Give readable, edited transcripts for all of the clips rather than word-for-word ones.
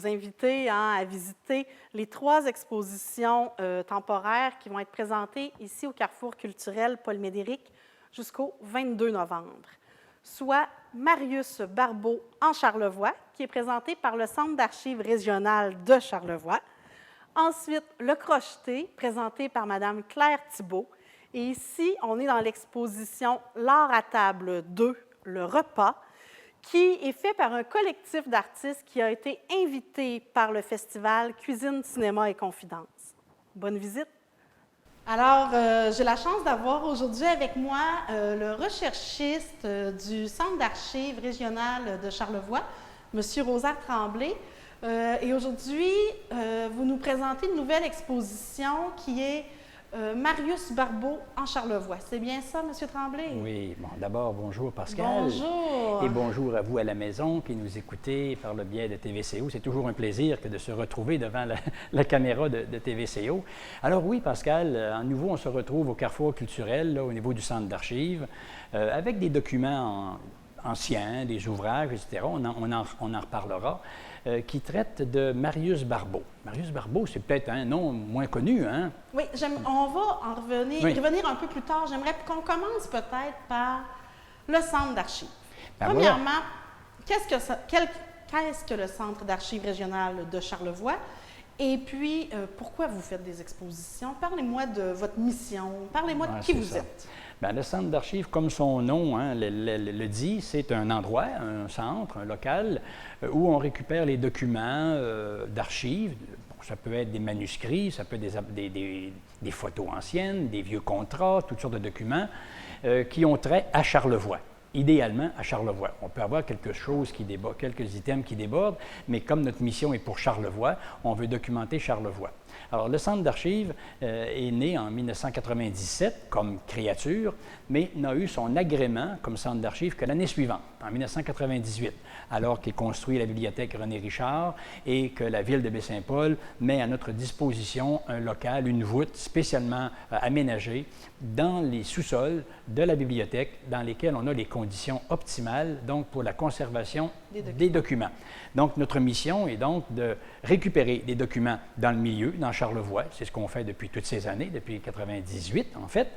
vous inviter à visiter les 3 expositions temporaires qui vont être présentées ici au Carrefour culturel Paul-Médéric jusqu'au 22 novembre, soit Marius Barbeau en Charlevoix, qui est présenté par le Centre d'archives régional de Charlevoix. Ensuite, Le Crocheté, présenté par Mme Claire Thibault. Et ici, on est dans l'exposition L'art à table 2, le repas, qui est fait par un collectif d'artistes qui a été invité par le festival Cuisine, Cinéma et Confidences. Bonne visite! Alors, j'ai la chance d'avoir aujourd'hui avec moi le recherchiste du Centre d'archives régional de Charlevoix, M. Rosaire Tremblay. Et aujourd'hui, vous nous présentez une nouvelle exposition qui est Marius Barbeau en Charlevoix. C'est bien ça, M. Tremblay? Oui. Bon, d'abord, bonjour Pascal. Bonjour. Et bonjour à vous à la maison qui nous écoutez par le biais de TVCO. C'est toujours un plaisir que de se retrouver devant la caméra de TVCO. Alors oui, Pascal, à nouveau, on se retrouve au Carrefour culturel, là, au niveau du centre d'archives, avec des documents anciens, des ouvrages, etc. On en reparlera. Qui traite de Marius Barbeau. Marius Barbeau, c'est peut-être un nom moins connu, hein? Oui, on va en revenir un peu plus tard. J'aimerais qu'on commence peut-être par le Centre d'archives. Premièrement, qu'est-ce que le Centre d'archives régional de Charlevoix? Et puis, pourquoi vous faites des expositions? Parlez-moi de votre mission, parlez-moi de qui vous êtes. Bien, le Centre d'archives, comme son nom le dit, c'est un endroit, un centre, un local, où on récupère les documents d'archives. Bon, ça peut être des manuscrits, ça peut être des photos anciennes, des vieux contrats, toutes sortes de documents qui ont trait à Charlevoix. Idéalement à Charlevoix. On peut avoir quelque chose qui déborde, quelques items qui débordent, mais comme notre mission est pour Charlevoix, on veut documenter Charlevoix. Alors, le Centre d'archives est né en 1997 comme créature, mais n'a eu son agrément comme centre d'archives que l'année suivante, en 1998, alors qu'il construit la bibliothèque René Richard et que la ville de Baie-Saint-Paul met à notre disposition un local, une voûte spécialement aménagée dans les sous-sols de la bibliothèque, dans lesquels on a les conditions optimales donc pour la conservation des documents. Donc, notre mission est donc de récupérer des documents dans le milieu, dans Charlevoix. C'est ce qu'on fait depuis toutes ces années, depuis 1998 en fait.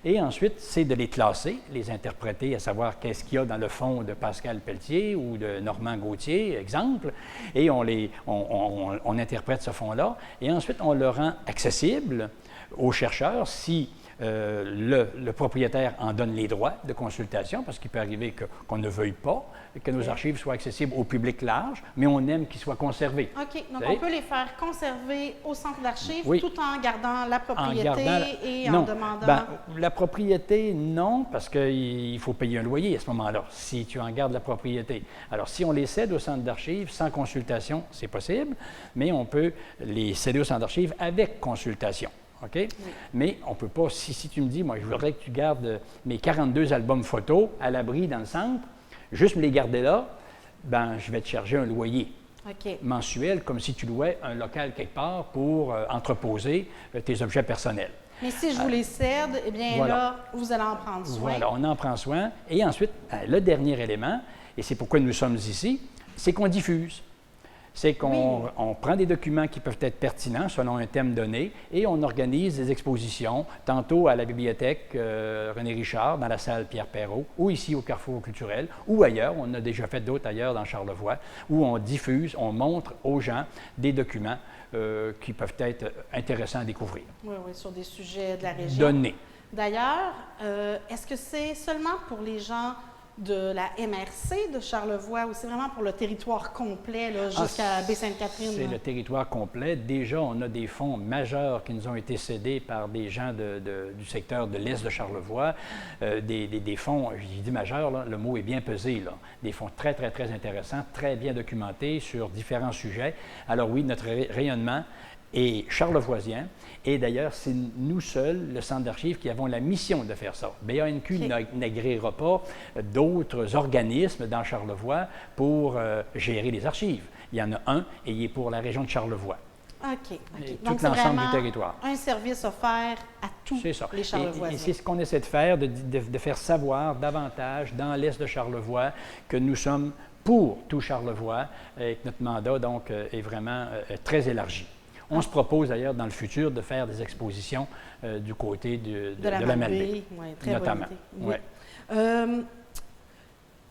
Et ensuite, c'est de les classer, les interpréter, à savoir qu'est-ce qu'il y a dans le fond de Pascal Pelletier ou de Normand Gauthier, exemple. Et on interprète ce fond-là. Et ensuite, on le rend accessible aux chercheurs si le propriétaire en donne les droits de consultation, parce qu'il peut arriver qu'on ne veuille pas que nos archives soient accessibles au public large, mais on aime qu'ils soient conservés. OK. Donc, on peut les faire conserver au centre d'archives tout en gardant la propriété en demandant... Bien, la propriété, non, parce qu'il faut payer un loyer à ce moment-là, si tu en gardes la propriété. Alors, si on les cède au centre d'archives sans consultation, c'est possible, mais on peut les céder au centre d'archives avec consultation. OK? Oui. Mais on ne peut pas, si tu me dis, moi, je voudrais que tu gardes mes 42 albums photos à l'abri dans le centre, juste me les garder là, ben je vais te charger un loyer mensuel, comme si tu louais un local quelque part pour entreposer tes objets personnels. Mais si je vous les cède, eh bien là, vous allez en prendre soin. Voilà, on en prend soin. Et ensuite, le dernier élément, et c'est pourquoi nous sommes ici, c'est qu'on diffuse. C'est qu'on prend des documents qui peuvent être pertinents selon un thème donné et on organise des expositions, tantôt à la bibliothèque René Richard, dans la salle Pierre Perrault, ou ici au Carrefour culturel, ou ailleurs. On a déjà fait d'autres ailleurs dans Charlevoix, où on diffuse, on montre aux gens des documents qui peuvent être intéressants à découvrir. Oui, sur des sujets de la région. Donnés. D'ailleurs, est-ce que c'est seulement pour les gens de la MRC de Charlevoix ou c'est vraiment pour le territoire complet jusqu'à Baie-Sainte-Catherine? C'est le territoire complet. Déjà, on a des fonds majeurs qui nous ont été cédés par des gens du secteur de l'Est de Charlevoix. Des fonds, je dis majeurs, là, le mot est bien pesé, là. Des fonds très, très, très intéressants, très bien documentés sur différents sujets. Alors oui, notre rayonnement est charlevoisien. Et d'ailleurs, c'est nous seuls, le Centre d'archives, qui avons la mission de faire ça. BANQ n'agréera pas d'autres organismes dans Charlevoix pour gérer les archives. Il y en a un et il est pour la région de Charlevoix. OK. Tout l'ensemble du territoire. Un service offert à tous les Charlevoisiens. Et c'est ce qu'on essaie de faire, de faire savoir davantage dans l'Est de Charlevoix que nous sommes pour tout Charlevoix, et que notre mandat, donc, est vraiment très élargi. On se propose d'ailleurs dans le futur de faire des expositions du côté de la Malbaie, très notamment. Bonne idée. Oui.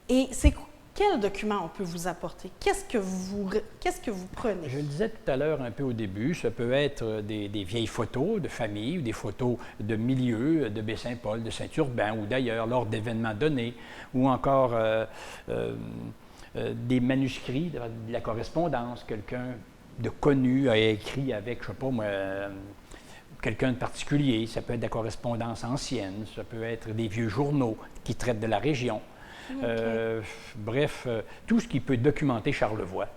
Et c'est quel document on peut vous apporter? Qu'est-ce que vous prenez? Je le disais tout à l'heure un peu au début, ça peut être des vieilles photos de famille ou des photos de milieu, de Baie-Saint-Paul, de Saint-Urbain ou d'ailleurs lors d'événements donnés, ou encore des manuscrits, de la correspondance, quelqu'un de connu a écrit avec, je ne sais pas moi, quelqu'un de particulier. Ça peut être de la correspondance ancienne, ça peut être des vieux journaux qui traitent de la région. Okay. Bref, tout ce qui peut documenter Charlevoix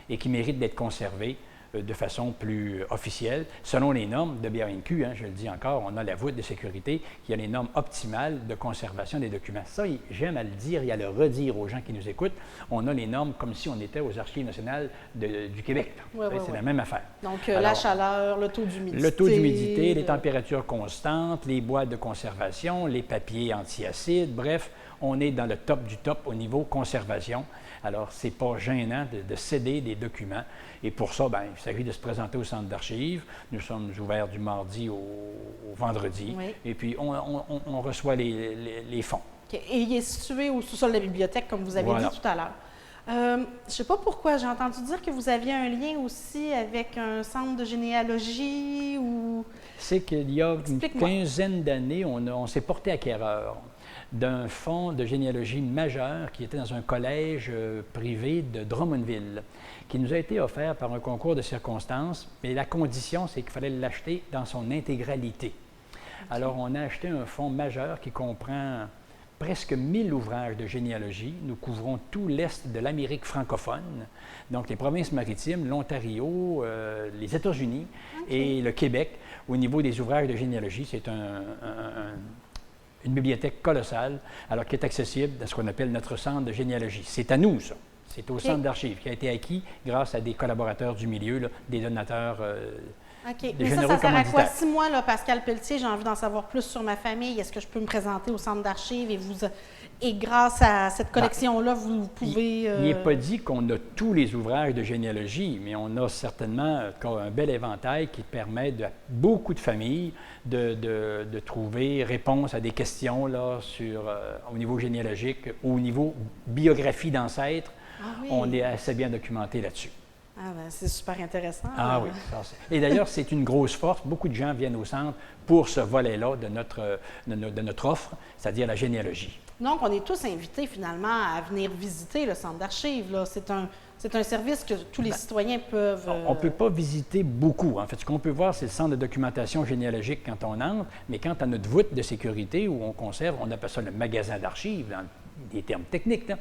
et qui mérite d'être conservé de façon plus officielle, selon les normes de BANQ, je le dis encore, on a la voûte de sécurité qui a les normes optimales de conservation des documents. Ça, j'aime à le dire et à le redire aux gens qui nous écoutent, on a les normes comme si on était aux Archives nationales du Québec. C'est la même affaire. Donc, alors, la chaleur, le taux d'humidité. Le taux d'humidité, les températures constantes, les boîtes de conservation, les papiers anti-acide, bref, on est dans le top du top au niveau conservation. Alors, ce n'est pas gênant de céder des documents. Et pour ça, bien, il s'agit de se présenter au centre d'archives. Nous sommes ouverts du mardi au vendredi. Oui. Et puis, on reçoit les fonds. Okay. Et il est situé au sous-sol de la bibliothèque, comme vous avez dit tout à l'heure. Je ne sais pas pourquoi, j'ai entendu dire que vous aviez un lien aussi avec un centre de généalogie ou... C'est qu'il y a une quinzaine d'années, on s'est porté acquéreur d'un fonds de généalogie majeur qui était dans un collège privé de Drummondville, qui nous a été offert par un concours de circonstances, mais la condition, c'est qu'il fallait l'acheter dans son intégralité. Okay. Alors, on a acheté un fonds majeur qui comprend presque 1000 ouvrages de généalogie. Nous couvrons tout l'Est de l'Amérique francophone, donc les provinces maritimes, l'Ontario, les États-Unis et le Québec. Au niveau des ouvrages de généalogie, c'est une bibliothèque colossale, alors qui est accessible dans ce qu'on appelle notre centre de généalogie. C'est à nous, ça. C'est au centre d'archives qui a été acquis grâce à des collaborateurs du milieu, là, des donateurs OK. Mais ça sert à quoi? Si moi, là, Pascal Pelletier, j'ai envie d'en savoir plus sur ma famille, est-ce que je peux me présenter au centre d'archives et grâce à cette collection-là, vous pouvez... Il n'est pas dit qu'on a tous les ouvrages de généalogie, mais on a certainement un bel éventail qui permet à beaucoup de familles de trouver réponse à des questions là, au niveau généalogique ou au niveau biographie d'ancêtres. Ah oui. On est assez bien documenté là-dessus. Ah ben, c'est super intéressant. Ah oui. Et d'ailleurs, c'est une grosse force. Beaucoup de gens viennent au centre pour ce volet-là de notre offre, c'est-à-dire la généalogie. Donc, on est tous invités finalement à venir visiter le centre d'archives. C'est un service que tous les citoyens peuvent... On ne peut pas visiter beaucoup. En fait, ce qu'on peut voir, c'est le centre de documentation généalogique quand on entre, mais quant à notre voûte de sécurité où on conserve, on appelle ça le magasin d'archives, dans des termes techniques, là.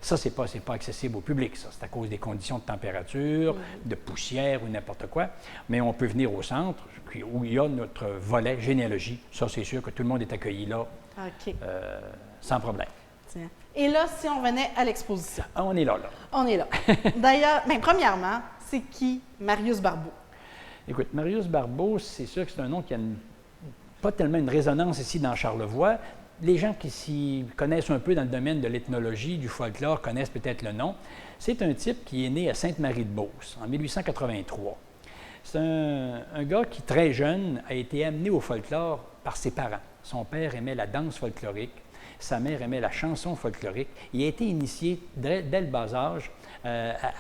Ça, c'est pas accessible au public, ça. C'est à cause des conditions de température, de poussière ou n'importe quoi. Mais on peut venir au centre où il y a notre volet généalogie. Ça, c'est sûr que tout le monde est accueilli là, sans problème. Tiens. Et là, si on venait à l'exposition? On est là. On est là. D'ailleurs, premièrement, c'est qui Marius Barbeau? Écoute, Marius Barbeau, c'est sûr que c'est un nom qui a pas tellement une résonance ici dans Charlevoix. Les gens qui s'y connaissent un peu dans le domaine de l'ethnologie, du folklore, connaissent peut-être le nom. C'est un type qui est né à Sainte-Marie-de-Beauce en 1883. C'est un gars qui, très jeune, a été amené au folklore par ses parents. Son père aimait la danse folklorique, sa mère aimait la chanson folklorique. Il a été initié dès le bas âge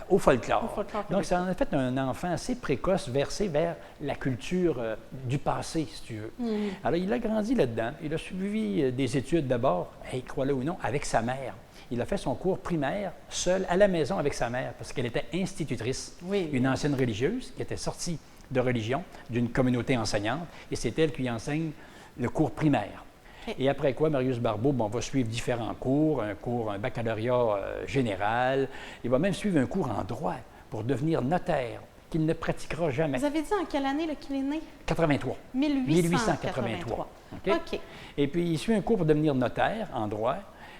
au folklore. Donc, ça en a fait un enfant assez précoce, versé vers la culture du passé, si tu veux. Alors, il a grandi là-dedans. Il a suivi des études d'abord, crois-le ou non, avec sa mère. Il a fait son cours primaire seul à la maison avec sa mère parce qu'elle était institutrice, une ancienne religieuse qui était sortie de religion d'une communauté enseignante et c'est elle qui enseigne le cours primaire. Et après quoi, Marius Barbeau va suivre différents cours, un baccalauréat général. Il va même suivre un cours en droit pour devenir notaire, qu'il ne pratiquera jamais. Vous avez dit en quelle année qu'il est né? 83. 1883. OK. Et puis, il suit un cours pour devenir notaire en droit,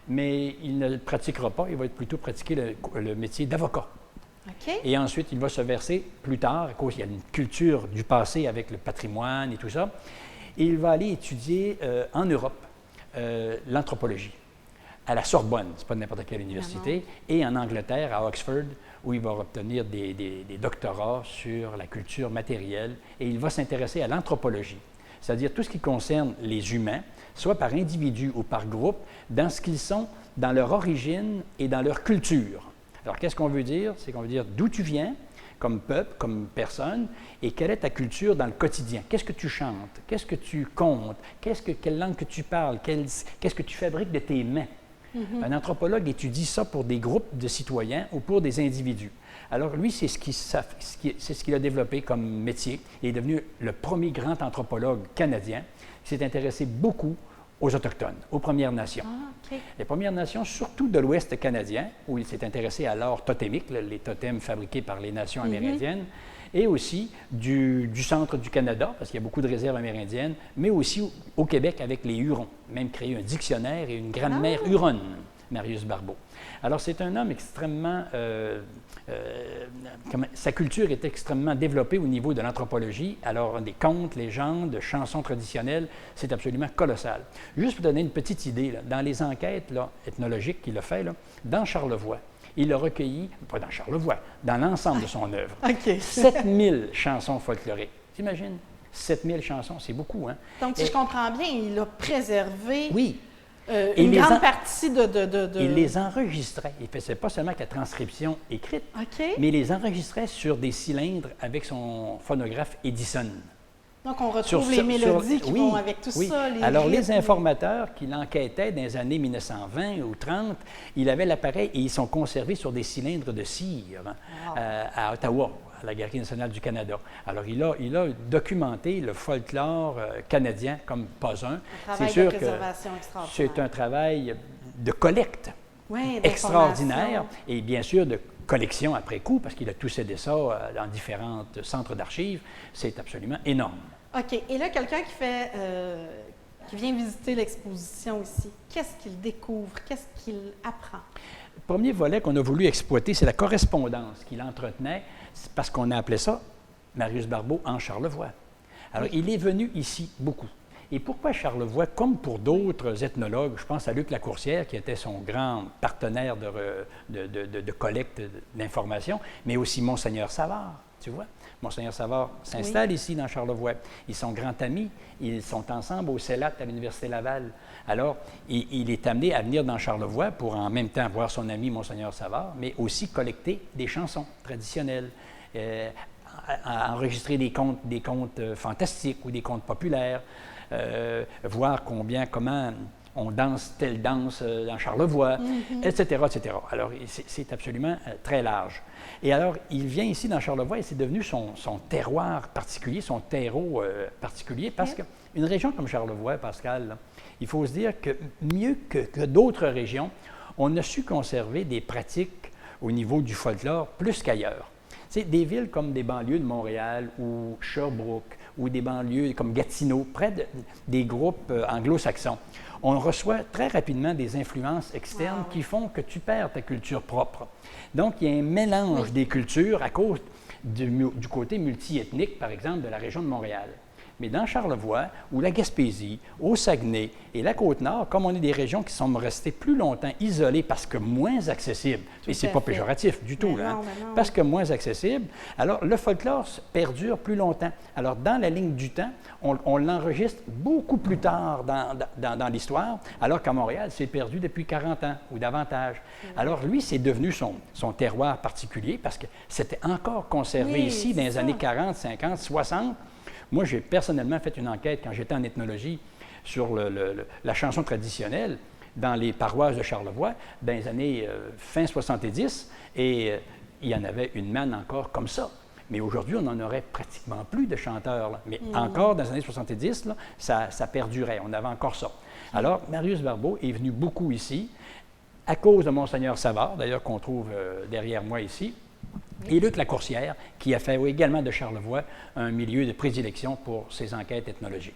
mais il ne le pratiquera pas. Il va plutôt pratiquer le métier d'avocat. Okay. Et ensuite, il va se verser plus tard, à cause il y a une culture du passé avec le patrimoine et tout ça. Et il va aller étudier en Europe l'anthropologie. à la Sorbonne, c'est pas n'importe quelle université, et en Angleterre, à Oxford, où il va obtenir des doctorats sur la culture matérielle, et il va s'intéresser à l'anthropologie, c'est-à-dire tout ce qui concerne les humains, soit par individu ou par groupe, dans ce qu'ils sont, dans leur origine et dans leur culture. Alors, qu'est-ce qu'on veut dire? C'est qu'on veut dire d'où tu viens, comme peuple, comme personne, et quelle est ta culture dans le quotidien. Qu'est-ce que tu chantes? Qu'est-ce que tu comptes? Quelle langue que tu parles? Qu'est-ce que tu fabriques de tes mains? Un anthropologue étudie ça pour des groupes de citoyens ou pour des individus. Alors, lui, c'est ce qu'il a développé comme métier. Il est devenu le premier grand anthropologue canadien qui s'est intéressé beaucoup aux Autochtones, aux Premières Nations. Les Premières Nations, surtout de l'Ouest canadien, où il s'est intéressé à l'art totémique, les totems fabriqués par les nations amérindiennes, et aussi du centre du Canada, parce qu'il y a beaucoup de réserves amérindiennes, mais aussi au Québec avec les Hurons, même créé un dictionnaire et une grammaire huronne, Marius Barbeau. Alors, c'est un homme extrêmement... sa culture est extrêmement développée au niveau de l'anthropologie. Alors, des contes, légendes, chansons traditionnelles, c'est absolument colossal. Juste pour donner une petite idée, là, dans les enquêtes là, ethnologiques qu'il a fait, là, dans Charlevoix, il a recueilli, pas dans Charlevoix, dans l'ensemble de son œuvre, 7000 chansons folkloriques. T'imagines? 7000 chansons, c'est beaucoup, hein? Donc, si je comprends bien, il a préservé... Oui. une grande partie Il les enregistrait. Il ne faisait pas seulement que la transcription écrite, mais il les enregistrait sur des cylindres avec son phonographe Edison. Donc, on retrouve les mélodies qui vont avec tout ça. Alors, les informateurs qui l'enquêtaient dans les années 1920 ou 30, il avait l'appareil et ils sont conservés sur des cylindres de cire à Ottawa, à la Galerie nationale du Canada. Alors, il a documenté le folklore canadien comme pas un. C'est sûr que c'est un travail de collecte extraordinaire et bien sûr de collection après coup, parce qu'il a tout cédé ça dans différents centres d'archives. C'est absolument énorme. OK. Et là, quelqu'un qui vient visiter l'exposition ici, qu'est-ce qu'il découvre? Qu'est-ce qu'il apprend? Le premier volet qu'on a voulu exploiter, c'est la correspondance qu'il entretenait, parce qu'on a appelé ça Marius Barbeau en Charlevoix. Alors, il est venu ici beaucoup. Et pourquoi Charlevoix? Comme pour d'autres ethnologues, je pense à Luc Lacourcière, qui était son grand partenaire de collecte d'informations, mais aussi Monseigneur Savard, tu vois. Monseigneur Savard s'installe ici dans Charlevoix. Ils sont grands amis. Ils sont ensemble au CELAT à l'Université Laval. Alors, il est amené à venir dans Charlevoix pour en même temps voir son ami Monseigneur Savard, mais aussi collecter des chansons traditionnelles, à enregistrer des contes fantastiques ou des contes populaires, voir comment on danse telle danse dans Charlevoix, etc., etc. Alors, c'est absolument très large. Et alors, il vient ici dans Charlevoix et c'est devenu son terroir particulier, son terreau particulier, parce qu'une région comme Charlevoix, Pascal, là, il faut se dire que mieux que d'autres régions, on a su conserver des pratiques au niveau du folklore plus qu'ailleurs. Tu sais, des villes comme des banlieues de Montréal ou Sherbrooke ou des banlieues comme Gatineau, près des groupes anglo-saxons, on reçoit très rapidement des influences externes qui font que tu perds ta culture propre. Donc, il y a un mélange des cultures à cause du côté multiethnique, par exemple, de la région de Montréal. Mais dans Charlevoix, ou la Gaspésie, au Saguenay et la Côte-Nord, comme on est des régions qui sont restées plus longtemps isolées parce que moins accessibles, et ce n'est pas péjoratif du tout, là, parce que moins accessibles, alors le folklore perdure plus longtemps. Alors, dans la ligne du temps, on l'enregistre beaucoup plus tard dans l'histoire, alors qu'à Montréal, c'est perdu depuis 40 ans ou davantage. Alors, lui, c'est devenu son terroir particulier parce que c'était encore conservé ici dans les années 40, 50, 60. Moi, j'ai personnellement fait une enquête quand j'étais en ethnologie sur la chanson traditionnelle dans les paroisses de Charlevoix dans les années fin 70, et il y en avait une manne encore comme ça. Mais aujourd'hui, on n'en aurait pratiquement plus de chanteurs. Là. Mais encore dans les années 70, là, ça perdurait. On avait encore ça. Alors, Marius Barbeau est venu beaucoup ici, à cause de Monseigneur Savard, d'ailleurs, qu'on trouve derrière moi ici, et Luc Lacourcière, qui a fait également de Charlevoix un milieu de prédilection pour ses enquêtes ethnologiques.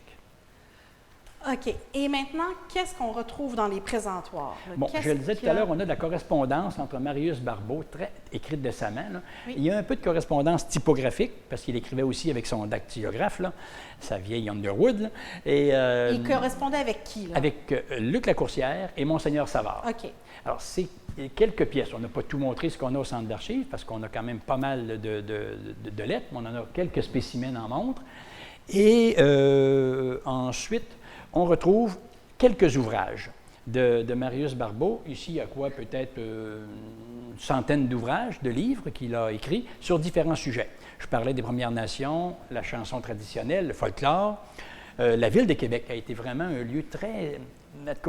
OK. Et maintenant, qu'est-ce qu'on retrouve dans les présentoirs? Là? Bon, Qu'est-ce je le disais qu'il tout y à a? l'heure, on a de la correspondance entre Marius Barbeau, écrite de sa main. Là. Oui. Il y a un peu de correspondance typographique, parce qu'il écrivait aussi avec son dactylographe, là, sa vieille Underwood. Là, et, Il correspondait avec qui, là? avec Luc Lacourcière et Monseigneur Savard. OK. Alors, c'est quelques pièces. On n'a pas tout montré ce qu'on a au centre d'archives, parce qu'on a quand même pas mal de lettres, mais on en a quelques spécimens en montre. Et ensuite, on retrouve quelques ouvrages de Marius Barbeau. Ici, il y a quoi? Peut-être une centaine d'ouvrages, de livres qu'il a écrits sur différents sujets. Je parlais des Premières Nations, la chanson traditionnelle, le folklore. La ville de Québec a été vraiment un lieu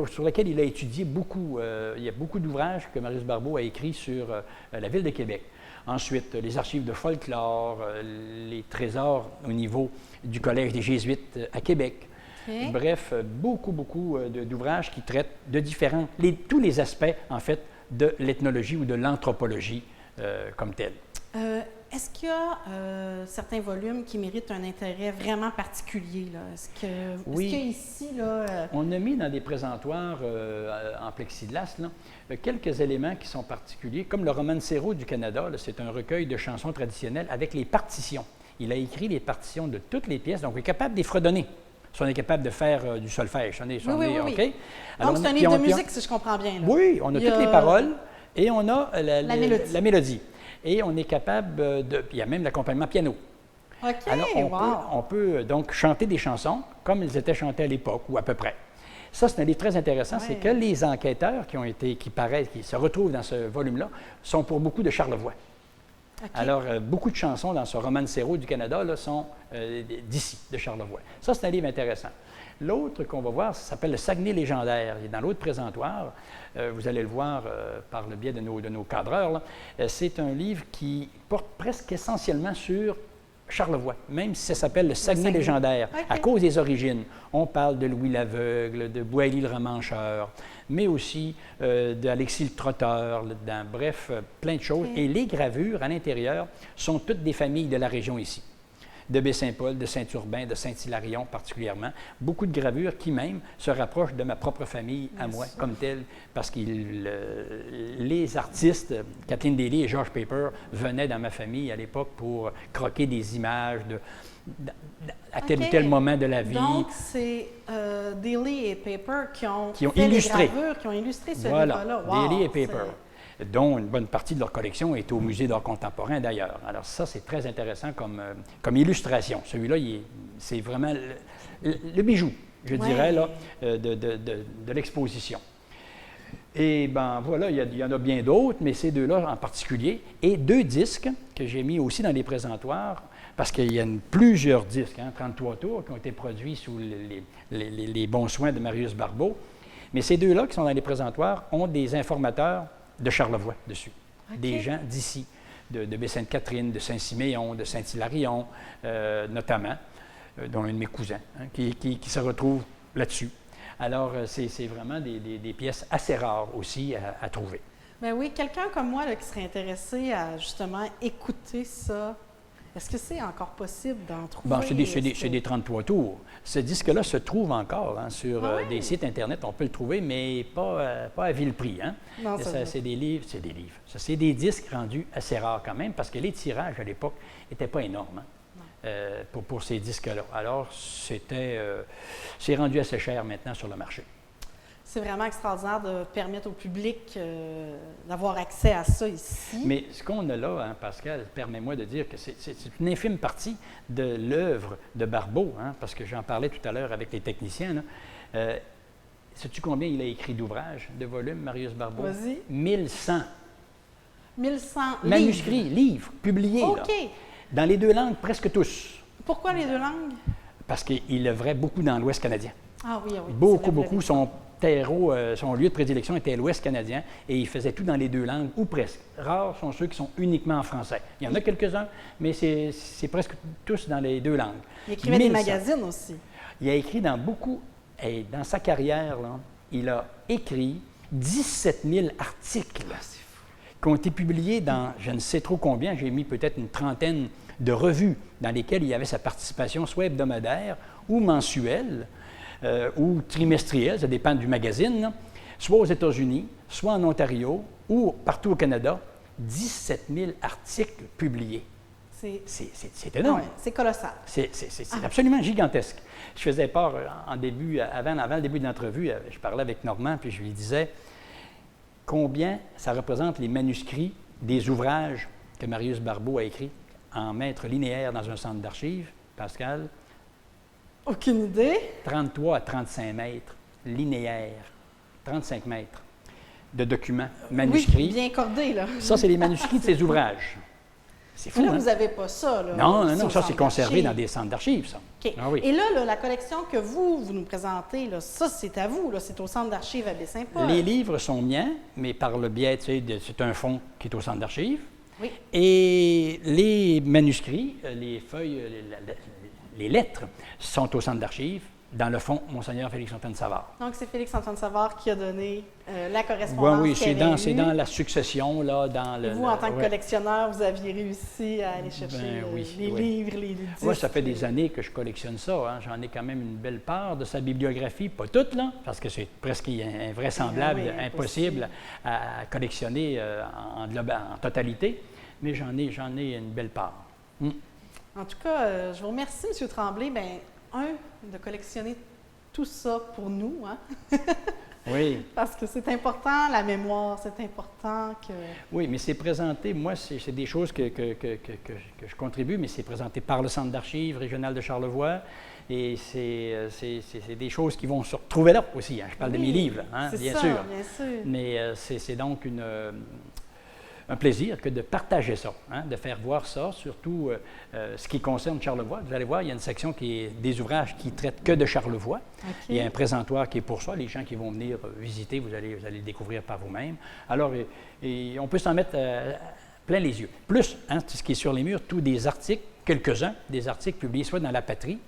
sur lequel il a étudié beaucoup. Il y a beaucoup d'ouvrages que Marius Barbeau a écrits sur la ville de Québec. Ensuite, les archives de folklore, les trésors au niveau du Collège des Jésuites à Québec. Okay. Bref, beaucoup d'ouvrages qui traitent de tous les aspects, en fait, de l'ethnologie ou de l'anthropologie comme telle. Est-ce qu'il y a certains volumes qui méritent un intérêt vraiment particulier? Là? Oui. Est-ce qu'ici, là... On a mis dans des présentoirs en plexiglas là, quelques éléments qui sont particuliers, comme le Romancero du Canada. C'est un recueil de chansons traditionnelles avec les partitions. Il a écrit les partitions de toutes les pièces, donc il est capable de les fredonner. Si on est capable de faire du solfège. Oui. OK? Alors, donc, c'est un livre de musique, si je comprends bien. Là. Oui, on a toutes les paroles et on a la mélodie. Et on est capable il y a même l'accompagnement piano. OK, alors, on peut donc chanter des chansons comme elles étaient chantées à l'époque, ou à peu près. Ça, c'est un livre très intéressant, c'est que les enquêteurs qui se retrouvent dans ce volume-là, sont pour beaucoup de Charlevoix. Okay. Alors, beaucoup de chansons dans ce Romancero du Canada là, sont d'ici, de Charlevoix. Ça, c'est un livre intéressant. L'autre qu'on va voir, ça s'appelle le Saguenay légendaire. Il est dans l'autre présentoir. Vous allez le voir par le biais de nos cadreurs. C'est un livre qui porte presque essentiellement sur Charlevoix, même si ça s'appelle le Saguenay légendaire, à cause des origines. On parle de Louis l'Aveugle, de Boilly le Romancheur, mais aussi d'Alexis le Trotteur, bref, plein de choses. Et les gravures à l'intérieur sont toutes des familles de la région ici. De Baie-Saint-Paul, de Saint-Urbain, de Saint-Hilarion particulièrement. Beaucoup de gravures qui même se rapprochent de ma propre famille à moi, comme telle, parce que les artistes, Kathleen Daly et George Paper, venaient dans ma famille à l'époque pour croquer des images à tel ou tel moment de la vie. Donc, c'est Daly et Paper qui ont fait illustré. Les gravures, qui ont illustré ce livre-là. Voilà, Daly et Paper, dont une bonne partie de leur collection est au Musée d'art contemporain d'ailleurs. Alors ça, c'est très intéressant comme illustration. Celui-là, c'est vraiment le bijou, je dirais, là, de l'exposition. Et ben voilà, il y en a bien d'autres, mais ces deux-là en particulier. Et 2 disques que j'ai mis aussi dans les présentoirs, parce qu'il y a plusieurs disques, 33 tours, qui ont été produits sous les bons soins de Marius Barbeau. Mais ces deux-là qui sont dans les présentoirs ont des informateurs de Charlevoix dessus. Des gens d'ici, de Baie-Sainte-Catherine, de Saint-Siméon, de Saint-Hilarion, notamment, dont un de mes cousins, qui se retrouve là-dessus. Alors, c'est vraiment des pièces assez rares aussi à trouver. Bien oui, quelqu'un comme moi là, qui serait intéressé à justement écouter ça, est-ce que c'est encore possible d'en trouver? Bon, c'est des 33 tours. Ce disque-là se trouve encore sur des sites Internet. On peut le trouver, mais pas à vil prix. Hein? Non, c'est des livres. C'est des disques rendus assez rares quand même, parce que les tirages à l'époque n'étaient pas énormes pour ces disques-là. Alors, c'est rendu assez cher maintenant sur le marché. C'est vraiment extraordinaire de permettre au public d'avoir accès à ça ici. Mais ce qu'on a là, Pascal, permets-moi de dire que c'est une infime partie de l'œuvre de Barbeau, parce que j'en parlais tout à l'heure avec les techniciens. Sais-tu combien il a écrit d'ouvrages, de volumes, Marius Barbeau? Vas-y. 1100. 1100 manuscrits, livres publiés. OK. Là, dans les 2 langues, presque tous. Pourquoi les 2 langues? Parce qu'il œuvrait beaucoup dans l'Ouest canadien. Ah oui, oui. Beaucoup. Son lieu de prédilection était l'Ouest canadien et il faisait tout dans les 2 langues, ou presque. Rares sont ceux qui sont uniquement en français. Il y en a quelques-uns, mais c'est presque tous dans les 2 langues. Il écrivait des magazines aussi. Il a écrit dans beaucoup, et dans sa carrière, là, il a écrit 17 000 articles qui ont été publiés dans je ne sais trop combien, j'ai mis peut-être une trentaine de revues dans lesquelles il y avait sa participation soit hebdomadaire ou mensuelle. ou trimestriels, ça dépend du magazine, là, soit aux États-Unis, soit en Ontario ou partout au Canada, 17 000 articles publiés. C'est énorme. Ouais, c'est colossal. C'est absolument gigantesque. Je faisais part avant le début de l'entrevue, je parlais avec Normand, puis je lui disais combien ça représente les manuscrits des ouvrages que Marius Barbeau a écrits en mètres linéaires dans un centre d'archives, Pascal? Aucune idée. 33 à 35 mètres linéaires, 35 mètres de documents manuscrits. Oui, bien cordé, là. Ça, c'est les manuscrits de ces ouvrages. C'est fou, là, hein? vous n'avez pas ça, là. Non, ça, c'est conservé dans des centres d'archives, ça. OK. Ah oui. Et là, la collection que vous nous présentez, là, ça, c'est à vous, là. C'est au centre d'archives à Baie-Saint-Paul. Les livres sont miens, mais par le biais, c'est un fonds qui est au centre d'archives. Oui. Et les manuscrits, les feuilles, les lettres sont au centre d'archives, dans le fonds Monseigneur Félix-Antoine Savard. Donc, c'est Félix-Antoine Savard qui a donné la correspondance. Oui, c'est dans la succession, là, dans le... Vous, en tant que collectionneur, vous aviez réussi à aller chercher les livres, les disques. Moi, ça fait des années que je collectionne ça. Hein. J'en ai quand même une belle part de sa bibliographie, pas toute, là, parce que c'est presque invraisemblable, impossible à collectionner en totalité, mais j'en ai une belle part. En tout cas, je vous remercie, M. Tremblay. De collectionner tout ça pour nous, hein? Oui. Parce que c'est important, la mémoire, c'est important que... Oui, mais c'est présenté, moi, c'est des choses que je contribue, mais c'est présenté par le Centre d'archives régional de Charlevoix, et c'est des choses qui vont se retrouver là aussi. Hein. Je parle de mes livres, hein, bien sûr. Bien sûr. Mais c'est donc un plaisir que de partager ça, hein, de faire voir ça, surtout ce qui concerne Charlevoix. Vous allez voir, il y a une section qui est des ouvrages qui traitent que de Charlevoix. Okay. Il y a un présentoir qui est pour ça. Les gens qui vont venir visiter, vous allez le découvrir par vous-même. Alors, on peut s'en mettre plein les yeux. Plus, hein, ce qui est sur les murs, tous des articles, quelques-uns, des articles publiés soit dans La Patrie,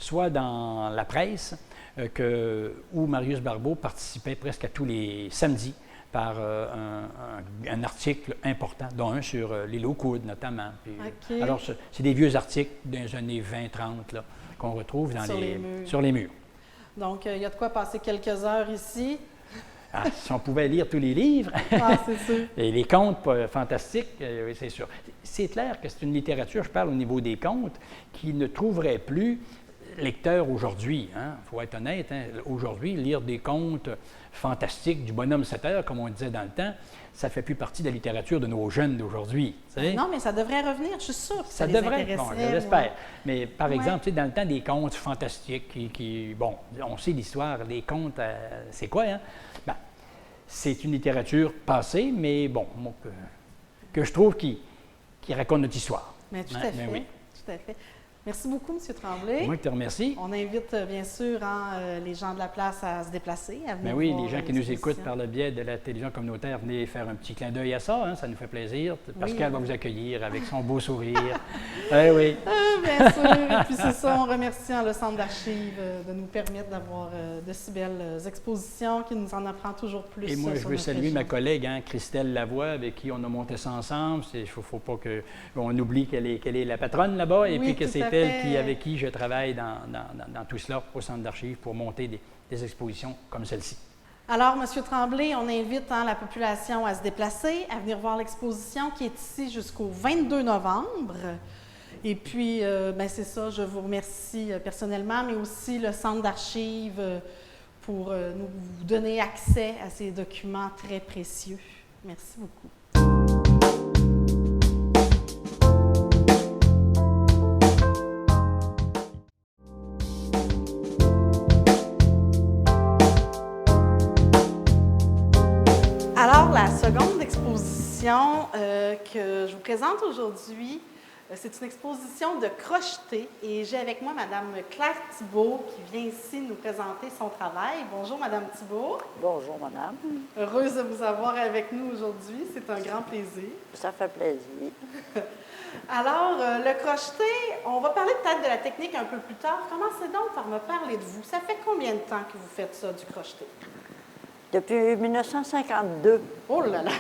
soit dans la presse, où Marius Barbeau participait presque à tous les samedis par un article important, dont un sur l'île aux Coudes, notamment. Puis, okay. Alors, c'est des vieux articles des années 20-30 qu'on retrouve sur les murs. Donc, il y a de quoi passer quelques heures ici. Ah, si on pouvait lire tous les livres, c'est sûr. Et les contes fantastiques, oui, c'est sûr. C'est clair que c'est une littérature, je parle au niveau des contes, qui ne trouverait plus lecteur aujourd'hui. Il faut être honnête, hein? Aujourd'hui, lire des contes fantastiques du bonhomme 7 heures, comme on disait dans le temps, ça ne fait plus partie de la littérature de nos jeunes d'aujourd'hui. Non, mais ça devrait revenir, je suis sûre que ça les devrait, intéresserait. Bon, je l'espère. Mais par exemple, dans le temps des contes fantastiques, bon, on sait l'histoire, les contes, c'est quoi, hein? Ben, c'est une littérature passée, mais bon, que je trouve qui raconte notre histoire. Mais tout à fait, oui. Tout à fait. Merci beaucoup, M. Tremblay. Moi qui te remercie. On invite bien sûr les gens de la place à se déplacer, à venir oui, voir les gens qui nous écoutent par le biais de la télévision communautaire, venez faire un petit clin d'œil à ça, hein, ça nous fait plaisir. Pascal va vous accueillir avec son beau sourire. Oui. Bien sûr. Et puis c'est ça, on remercie le Centre d'archives de nous permettre d'avoir de si belles expositions qui nous en apprend toujours plus. Et moi, je veux saluer ma collègue, hein, Christelle Lavoie, avec qui on a monté ça ensemble. Il ne faut pas qu'on oublie qu'elle est la patronne là-bas, et puis que c'est avec qui je travaille dans tout cela au Centre d'archives pour monter des expositions comme celle-ci. Alors, M. Tremblay, on invite la population à se déplacer, à venir voir l'exposition qui est ici jusqu'au 22 novembre. Et puis, c'est ça, je vous remercie personnellement, mais aussi le Centre d'archives pour nous donner accès à ces documents très précieux. Merci beaucoup. Alors, la seconde exposition que je vous présente aujourd'hui, c'est une exposition de crocheté et j'ai avec moi Mme Claire Thibault qui vient ici nous présenter son travail. Bonjour Mme Thibault. Bonjour Madame. Heureuse de vous avoir avec nous aujourd'hui, c'est un grand plaisir. Ça fait plaisir. Alors, le crocheté, on va parler peut-être de la technique un peu plus tard. Commencez donc par me parler de vous. Ça fait combien de temps que vous faites ça, du crocheté? Depuis 1952. Oh là là!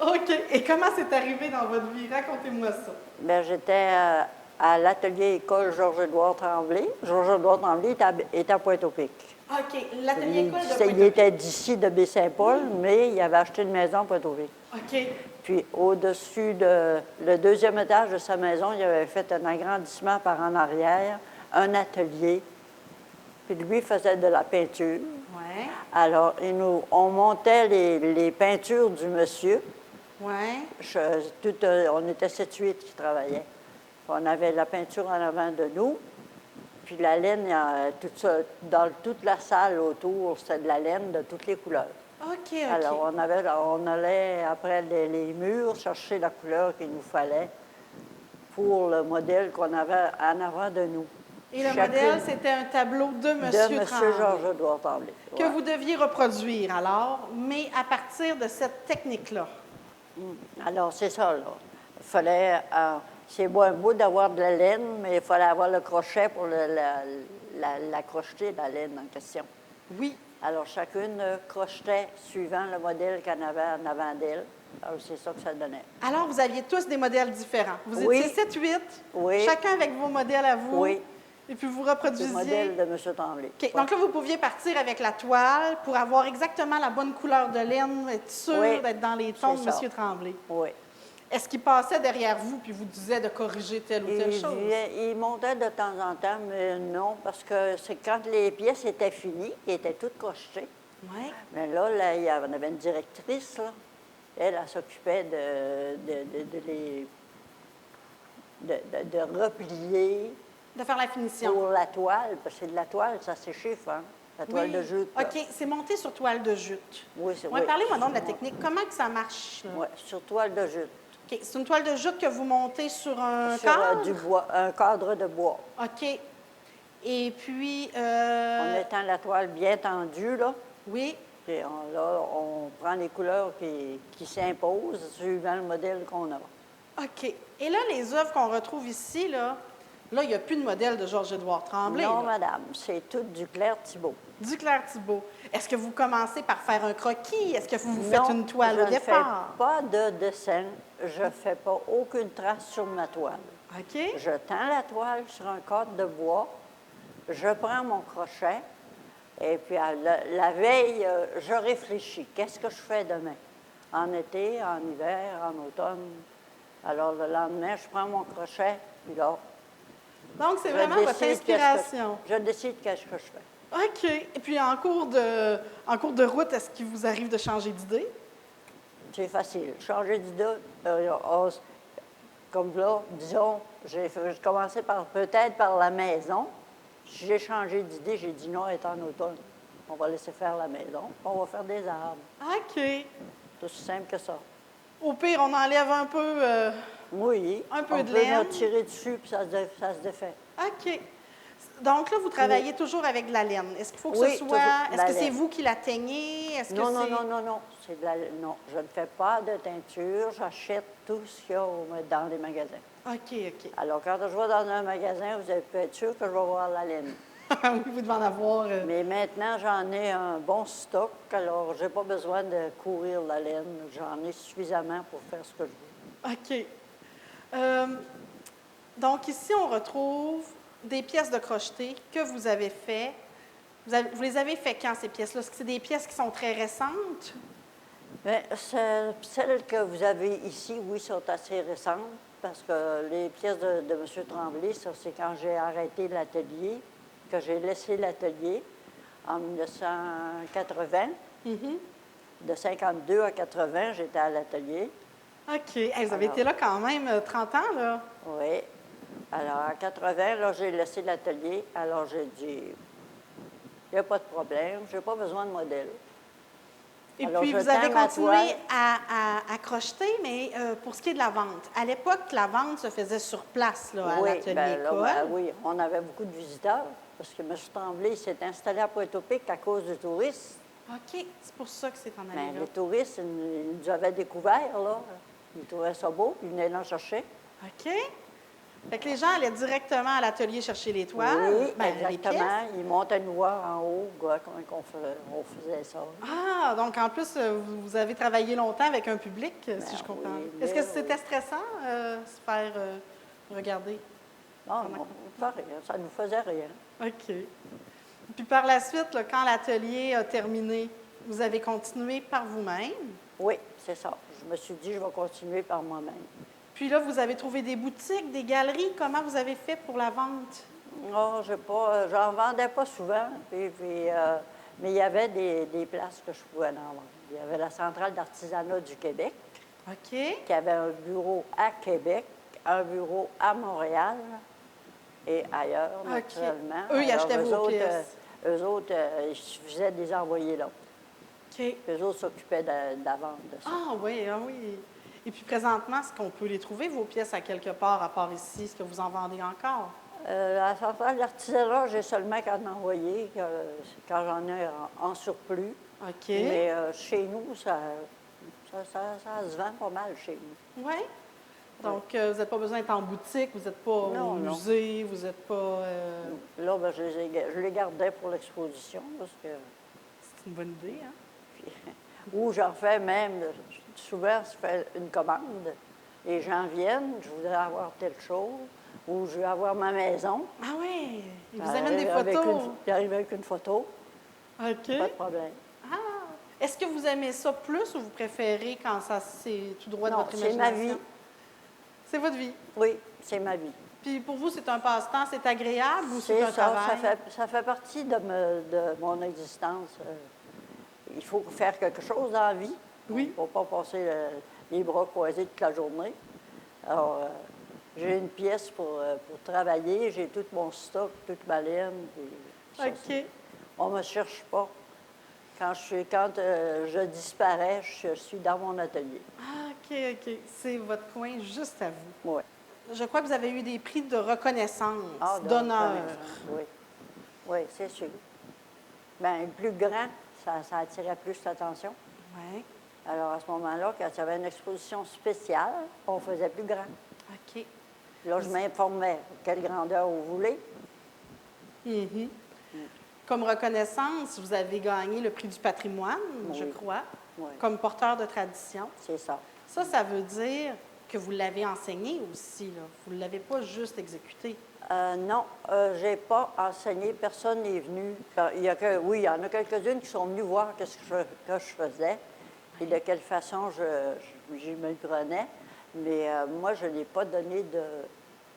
OK. Et comment c'est arrivé dans votre vie? Racontez-moi ça. Bien, j'étais à l'atelier école Georges-Édouard Tremblay. Georges-Édouard Tremblay est à Pointe-au-Pic. OK. L'atelier école de Il Pointe-au-Pic. était d'ici, de Baie-Saint-Paul, mais il avait acheté une maison à Pointe-au-Pic. OK. Puis au-dessus de le deuxième étage de sa maison, il avait fait un agrandissement par en arrière, un atelier. Puis lui faisait de la peinture. Oui. Alors, on montait les peintures du monsieur. Oui. On était 7-8 qui travaillaient. On avait la peinture en avant de nous. Puis la laine, tout ça, dans toute la salle autour, c'était de la laine de toutes les couleurs. OK, OK. Alors, on allait, après les murs, chercher la couleur qu'il nous fallait pour le modèle qu'on avait en avant de nous. Et le modèle, c'était un tableau de M. De M. Tremblay, Georges-Édouard Tremblay. que Ouais. vous deviez reproduire alors, mais à partir de cette technique-là. Alors, c'est ça, là. Il fallait... c'est beau un bout d'avoir de la laine, mais il fallait avoir le crochet pour la crocheter, la laine en question. Oui. Alors, chacune crochetait suivant le modèle qu'elle avait en avant d'elle. Alors, c'est ça que ça donnait. Alors, vous aviez tous des modèles différents. Vous Oui. étiez 7-8, Oui. chacun avec vos modèles à vous. Oui. Et puis vous C'est reproduisiez. le modèle de M. Tremblay. OK. Donc là, vous pouviez partir avec la toile pour avoir exactement la bonne couleur de laine, être sûr Oui. d'être dans les tons de C'est ça. M. Tremblay. Oui. Est-ce qu'il passait derrière vous puis vous disait de corriger telle ou telle chose? Il montait de temps en temps, mais non, parce que c'est quand les pièces étaient finies, qui étaient toutes crochetées. Oui. Mais là, il y avait une directrice, là. Elle s'occupait de replier De faire la finition. pour la toile, parce que c'est de la toile, ça s'échiffe, hein? La toile Oui. de jute. là. OK. C'est monté sur toile de jute. Oui, c'est Ouais, oui. parlez-moi donc de la technique. Comment que ça marche? Là? Oui, sur toile de jute. OK. C'est une toile de jute que vous montez sur un Sur cadre? du bois, un cadre de bois. OK. Et puis, En étant la toile bien tendue, là, oui. puis on prend les couleurs qui s'imposent suivant le modèle qu'on a. OK. Et là, les œuvres qu'on retrouve ici, là, il n'y a plus de modèle de Georges-Édouard Tremblay. Non, là. madame, c'est tout du Claire Thibault. Du Claire Thibault. Est-ce que vous commencez par faire un croquis? Est-ce que vous faites Non, une toile je au ne départ? fais pas de dessin. Je ne fais pas aucune trace sur ma toile. OK. Je tends la toile sur un cadre de bois. Je prends mon crochet. Et puis, la veille, je réfléchis. Qu'est-ce que je fais demain? En été, en hiver, en automne. Alors, le lendemain, je prends mon crochet, puis là, Donc, c'est je vraiment votre décide inspiration. je décide qu'est-ce que je fais. OK. Et puis, en cours de route, est-ce qu'il vous arrive de changer d'idée? C'est facile. Changer d'idée, comme là, disons, j'ai commencé peut-être par la maison. Si j'ai changé d'idée, j'ai dit non, elle est en automne. On va laisser faire la maison, puis on va faire des arbres. OK. C'est aussi simple que ça. Au pire, on enlève un peu... Oui. Un peu on de peut laine. tirer dessus, puis ça se défait. OK. Donc là, vous travaillez toujours avec de la laine. Est-ce qu'il faut que Oui, ce soit... toujours de Est-ce la que c'est laine. vous qui la teignez? Est-ce que Non, non, c'est... non, non, non. C'est de la... Non, je ne fais pas de teinture. J'achète tout ce qu'il y a dans les magasins. OK, OK. Alors, quand je vais dans un magasin, vous pouvez être sûr que je vais voir la laine. Oui, vous devez en avoir... Mais maintenant, j'en ai un bon stock, alors je n'ai pas besoin de courir la laine. J'en ai suffisamment pour faire ce que je veux. OK. Donc, ici, on retrouve des pièces de crocheté que vous avez fait. Vous les avez fait quand, ces pièces-là? Est-ce que c'est des pièces qui sont très récentes? Mais celles que vous avez ici, oui, sont assez récentes, parce que les pièces de M. Tremblay, ça, c'est quand j'ai arrêté l'atelier, que j'ai laissé l'atelier en 1980. De 52 à 80, j'étais à l'atelier. OK. Hey, vous avez été là quand même 30 ans, là. Oui. Alors, à 80, là, j'ai laissé l'atelier. Alors, j'ai dit, il n'y a pas de problème, je n'ai pas besoin de modèle. Et Alors, puis, je vous avez teins ma continué toile. à crocheter, mais pour ce qui est de la vente. À l'époque, la vente se faisait sur place, là, à Oui, l'atelier ben là, école. oui, on avait beaucoup de visiteurs, parce que M. Tremblay s'est installé à Pointe-au-Pic à cause des touristes. OK. C'est pour ça que c'est en Ben, allé là. les touristes, ils nous avaient découvert, là. Ils trouvaient ça beau, puis ils venaient l'en chercher. OK. Fait que les gens allaient directement à l'atelier chercher les toiles. Oui, ben, les exactement. pièces. Ils montaient nous voir en haut, quoi, comment on faisait ça. Ah, donc en plus, vous avez travaillé longtemps avec un public, si Ben je comprends. oui, Est-ce que mais c'était stressant, se faire regarder? Non, non, pas rien. Ça ne nous faisait rien. OK. Puis par la suite, là, quand l'atelier a terminé, vous avez continué par vous-même. Oui, c'est ça. Je me suis dit, je vais continuer par moi-même. Puis là, vous avez trouvé des boutiques, des galeries. Comment vous avez fait pour la vente? Non, j'en vendais pas souvent, mais il y avait des places que je pouvais en vendre. Il y avait la Centrale d'artisanat du Québec, OK. qui avait un bureau à Québec, un bureau à Montréal et ailleurs, OK. naturellement. Eux, ils Alors, achetaient vos pièces. Eux autres, il suffisait de les envoyer là. OK. Eux autres s'occupaient de la vente de ça. Ah oui, ah oui. Et puis présentement, est-ce qu'on peut les trouver, vos pièces, à quelque part, à part ici? Est-ce que vous en vendez encore? La Centrale d'artisanat, j'ai seulement qu'à en envoyer quand j'en ai en surplus. OK. Mais chez nous, ça se vend pas mal chez nous. Oui. Donc, vous n'avez pas besoin d'être en boutique, vous n'êtes pas au Non, non. musée, vous n'êtes pas... Là, ben, je les gardais pour l'exposition parce que. C'est une bonne idée, hein? Puis, ou j'en fais même, souvent, je fais une commande. Les gens viennent, je voudrais avoir telle chose, ou je veux avoir ma maison. Ah oui! Ils vous J'arrive amènent des avec photos. J'arrive avec une photo, OK. pas de problème. Ah! Est-ce que vous aimez ça plus ou vous préférez quand ça c'est tout droit de Non, votre c'est ma imagination? vie. C'est votre vie. Oui, c'est ma vie. Puis pour vous, c'est un passe-temps, c'est agréable ou c'est C'est un ça, travail? ça fait partie de mon existence. Il faut faire quelque chose dans la vie. Oui. Il ne faut pas passer les bras croisés toute la journée. Alors, j'ai une pièce pour travailler, j'ai tout mon stock, toute ma laine. OK. On ne me cherche pas. Quand je disparais, je suis dans mon atelier. Ah, OK, OK. C'est votre coin juste à vous. Oui. Je crois que vous avez eu des prix de reconnaissance, Ah, d'honneur. Oui, oui, c'est sûr. Bien, le plus grand, ça attirait plus l'attention. Oui. Alors, à ce moment-là, quand il y avait une exposition spéciale, on faisait plus grand. OK. Là, je m'informais quelle grandeur vous voulez. Mhm. Comme reconnaissance, vous avez gagné le prix du patrimoine, Oui. je crois, Oui. comme porteur de tradition. C'est ça. Ça veut dire que vous l'avez enseigné aussi, là. Vous ne l'avez pas juste exécuté. Non, je n'ai pas enseigné, personne n'est venu. Oui, il y en a quelques-unes qui sont venues voir ce que je faisais et de quelle façon j'y me prenais, mais moi, je n'ai pas donné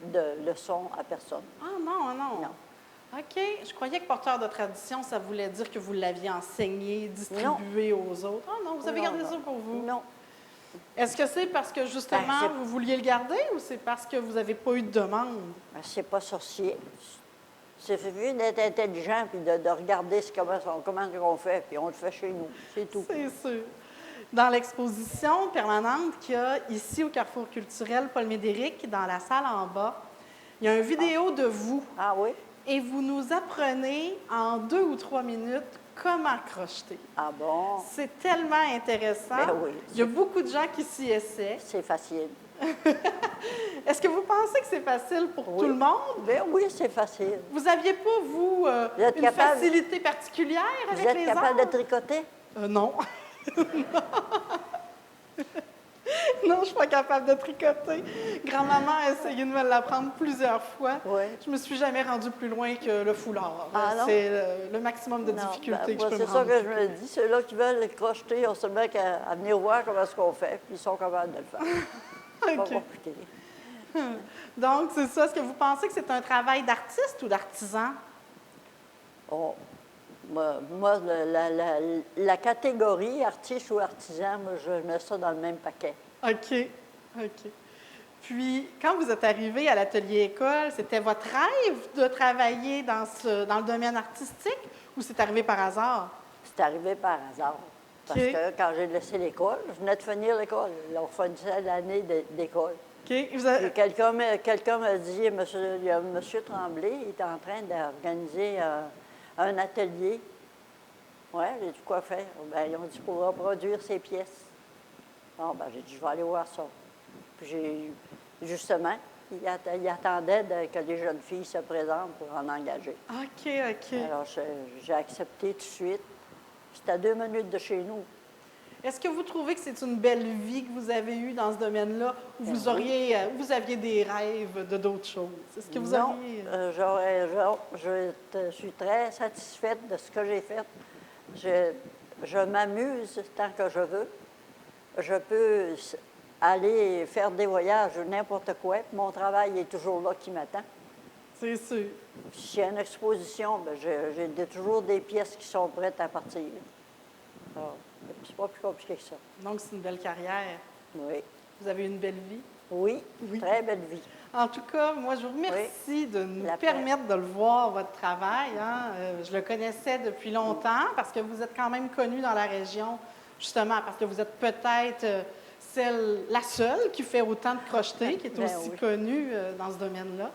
de leçons à personne. Ah non, non. Non. OK. Je croyais que porteur de tradition, ça voulait dire que vous l'aviez enseigné, distribué aux autres. Ah non, vous avez Non, gardé non. ça pour vous. Non. Est-ce que c'est parce que, justement, Ben, vous vouliez le garder ou c'est parce que vous n'avez pas eu de demande? Ben, c'est pas sorcier. C'est vu d'être intelligent puis de regarder comment on fait, puis on le fait chez nous. C'est tout. C'est sûr. Dans l'exposition permanente qu'il y a ici au Carrefour culturel Paul Médéric, dans la salle en bas, il y a une vidéo de vous Ah oui? et vous nous apprenez en 2 ou 3 minutes comment crocheter. Ah bon? C'est tellement intéressant. Ben oui. Il y a beaucoup de gens qui s'y essaient. C'est facile. Est-ce que vous pensez que c'est facile pour Oui. tout le monde? Ben oui, c'est facile. Vous n'aviez pas, vous, Vous êtes une capable- facilité particulière Vous avec êtes les capable de arts? tricoter? Non. Non, je ne suis pas capable de tricoter. Grand-maman a essayé de me l'apprendre plusieurs fois. Oui. Je ne me suis jamais rendue plus loin que le foulard. Ah, non? C'est le maximum de Non, difficulté ben, que je moi, peux me c'est ça rendre. que je me dis. Ceux-là qui veulent crocheter, on se met à venir voir comment est-ce qu'on fait, puis ils sont capables de le faire. C'est pas OK. compliqué. Donc, c'est ça. Est-ce que vous pensez que c'est un travail d'artiste ou d'artisan? Oh, moi, la catégorie artiste ou artisan, moi, je mets ça dans le même paquet. OK. OK. Puis, quand vous êtes arrivé à l'atelier école, c'était votre rêve de travailler dans le domaine artistique ou c'est arrivé par hasard? C'est arrivé par hasard. Parce OK. que quand j'ai laissé l'école, je venais de finir l'école. Là, on finissait l'année d'école. OK. Vous avez- Et quelqu'un m'a dit, il y a M. Tremblay, il est en train d'organiser un atelier. Oui, j'ai dit quoi faire? Bien, ils ont dit pour reproduire ses pièces. Bon, ben, j'ai dit, je vais aller voir ça. Puis justement, il attendait que les jeunes filles se présentent pour en engager. OK, OK. Alors, j'ai accepté tout de suite. C'était à 2 minutes de chez nous. Est-ce que vous trouvez que c'est une belle vie que vous avez eue dans ce domaine-là, ou Ben vous aviez des rêves de d'autres choses? Est-ce que vous Non, auriez... je suis très satisfaite de ce que j'ai fait. Je m'amuse tant que je veux. Je peux aller faire des voyages, n'importe quoi. Mon travail est toujours là qui m'attend. C'est sûr. S'il y a une exposition, ben, j'ai toujours des pièces qui sont prêtes à partir. Alors, c'est pas plus compliqué que ça. Donc, c'est une belle carrière. Oui. Vous avez une belle vie. Oui, Oui. très belle vie. En tout cas, moi, je vous remercie de nous La permettre de le voir, votre travail. Hein. Je le connaissais depuis longtemps parce que vous êtes quand même connu dans la région, justement, parce que vous êtes peut-être la seule qui fait autant de crochetés, qui est Ben aussi oui. connue dans ce domaine-là.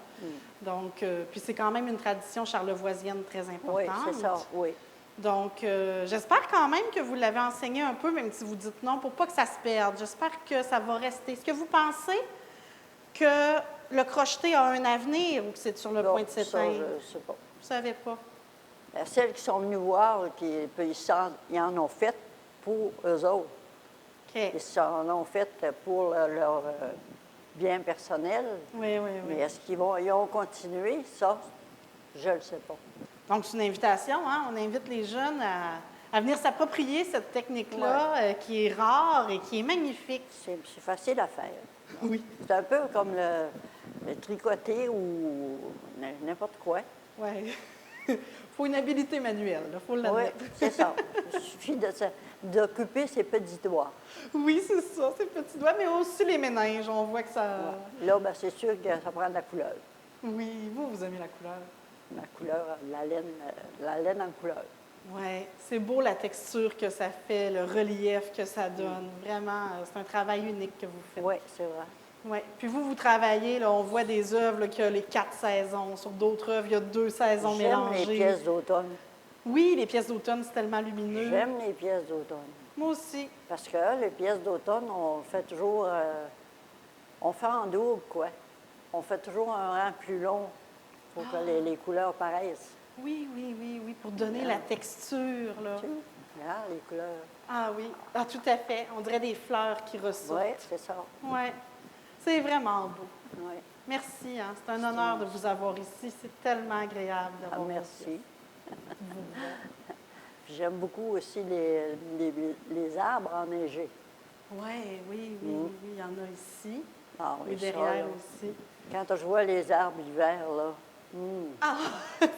Donc, puis c'est quand même une tradition charlevoisienne très importante. Oui, c'est ça, oui. Donc, j'espère quand même que vous l'avez enseigné un peu, même si vous dites non, pour pas que ça se perde. J'espère que ça va rester. Est-ce que vous pensez que le crocheté a un avenir ou que c'est sur le point de Ça, s'éteindre? je ne sais pas. Vous ne savez pas. Celles qui sont venues voir, ils en ont fait pour eux autres. OK. Ils en ont fait pour leur bien personnel. Oui, oui, oui. Mais est-ce qu'ils ont continué? Ça, je ne le sais pas. Donc, c'est une invitation. Hein? On invite les jeunes à venir s'approprier cette technique-là qui est rare et qui est magnifique. C'est facile à faire. Oui. C'est un peu comme le tricoter ou n'importe quoi. Oui. Il faut une habileté manuelle, il faut Oui, l'admettre. c'est ça. Il suffit d'occuper ses petits doigts. Oui, c'est ça, ces petits doigts, mais aussi les méninges. On voit que ça... Là, ben, c'est sûr que ça prend de la couleur. Oui, vous aimez la couleur. La couleur, la laine en couleur. Oui, c'est beau la texture que ça fait, le relief que ça donne. Vraiment, c'est un travail unique que vous faites. Oui, c'est vrai. Oui. Puis vous travaillez, là, on voit des œuvres là, qui ont les 4 saisons. Sur d'autres œuvres, il y a 2 saisons J'aime mélangées. les pièces d'automne. Oui, les pièces d'automne, c'est tellement lumineux. J'aime les pièces d'automne. Moi aussi. Parce que les pièces d'automne, on fait toujours... on fait en double, quoi. On fait toujours un rang plus long pour que les couleurs paraissent. Oui, oui, oui, oui, pour donner la texture, là. Tu sais, regarde les couleurs. Ah oui, ah, tout à fait. On dirait des fleurs qui ressortent. Oui, c'est ça. Oui, c'est vraiment beau. Oui. Merci, hein. C'est un honneur de vous avoir ici. C'est tellement agréable Ah, d'avoir merci. Puis j'aime beaucoup aussi les arbres enneigés. Oui, oui, oui, oui, il y en a ici. Ah, Oui, oui, ça, derrière là. aussi. Quand je vois les arbres l'hiver, là, Ah,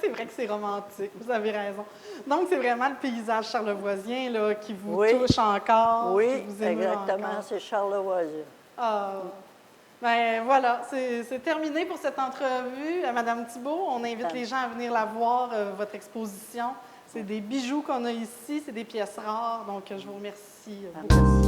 c'est vrai que c'est romantique, vous avez raison. Donc, c'est vraiment le paysage charlevoisien là, qui vous Oui. touche encore, oui, qui vous émeut exactement, encore. c'est Charlevoisien. Ah. Ben voilà, c'est terminé pour cette entrevue. Madame Thibault, on invite les gens à venir la voir, votre exposition. C'est des bijoux qu'on a ici, c'est des pièces rares, donc je vous remercie. Ah, merci.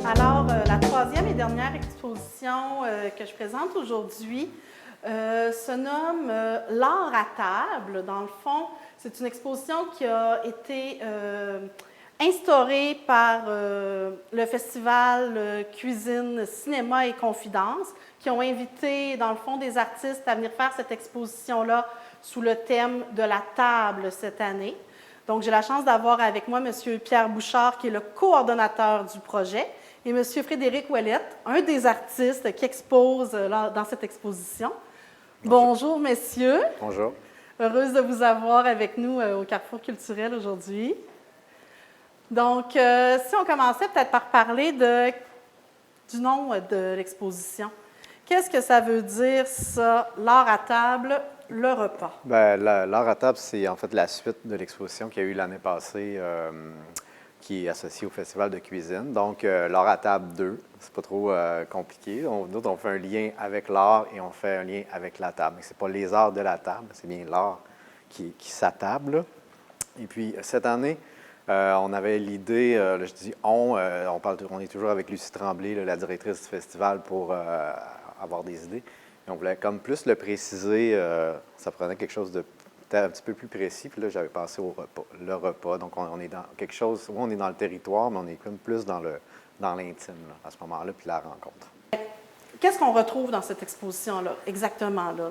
Alors, la troisième et dernière exposition que je présente aujourd'hui se nomme L'art à table. Dans le fond, c'est une exposition qui a été instaurée par le festival Cuisine, Cinéma et Confidence, qui ont invité, dans le fond, des artistes à venir faire cette exposition-là sous le thème de la table cette année. Donc, j'ai la chance d'avoir avec moi M. Pierre Bouchard, qui est le coordonnateur du projet, et M. Frédéric Ouellette, un des artistes qui expose dans cette exposition. Bonjour, messieurs. Bonjour. Heureuse de vous avoir avec nous au Carrefour culturel aujourd'hui. Donc, si on commençait peut-être par parler du nom de l'exposition. Qu'est-ce que ça veut dire, ça, l'art à table, le repas? Bien, l'art à table, c'est en fait la suite de l'exposition qu'il y a eu l'année passée, qui est associée au Festival de cuisine. Donc, l'art à table 2, c'est pas trop compliqué. Nous, on fait un lien avec l'art et on fait un lien avec la table. Ce n'est pas les arts de la table, c'est bien l'art qui s'attable. Et puis, cette année, on avait l'idée, je dis on est toujours avec Lucie Tremblay, là, la directrice du festival, pour avoir des idées. Et on voulait comme plus le préciser, ça prenait quelque chose de un petit peu plus précis. Puis là, j'avais pensé au repas, le repas. Donc, on est dans quelque chose, où on est dans le territoire, mais on est comme plus dans l'intime à ce moment-là, puis la rencontre. Qu'est-ce qu'on retrouve dans cette exposition-là, exactement là?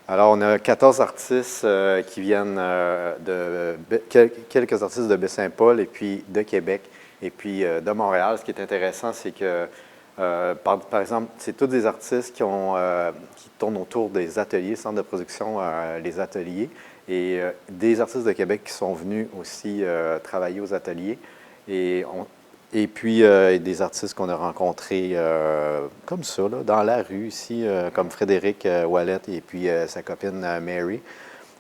Alors, on a 14 artistes qui viennent quelques artistes de Baie-Saint-Paul et puis de Québec et puis de Montréal. Ce qui est intéressant, c'est que, par exemple, c'est tous des artistes qui tournent autour des ateliers, centres de production, les ateliers, et des artistes de Québec qui sont venus aussi travailler aux ateliers. Et puis, des artistes qu'on a rencontrés comme ça, là, dans la rue ici, comme Frédéric Wallet et puis sa copine Mary,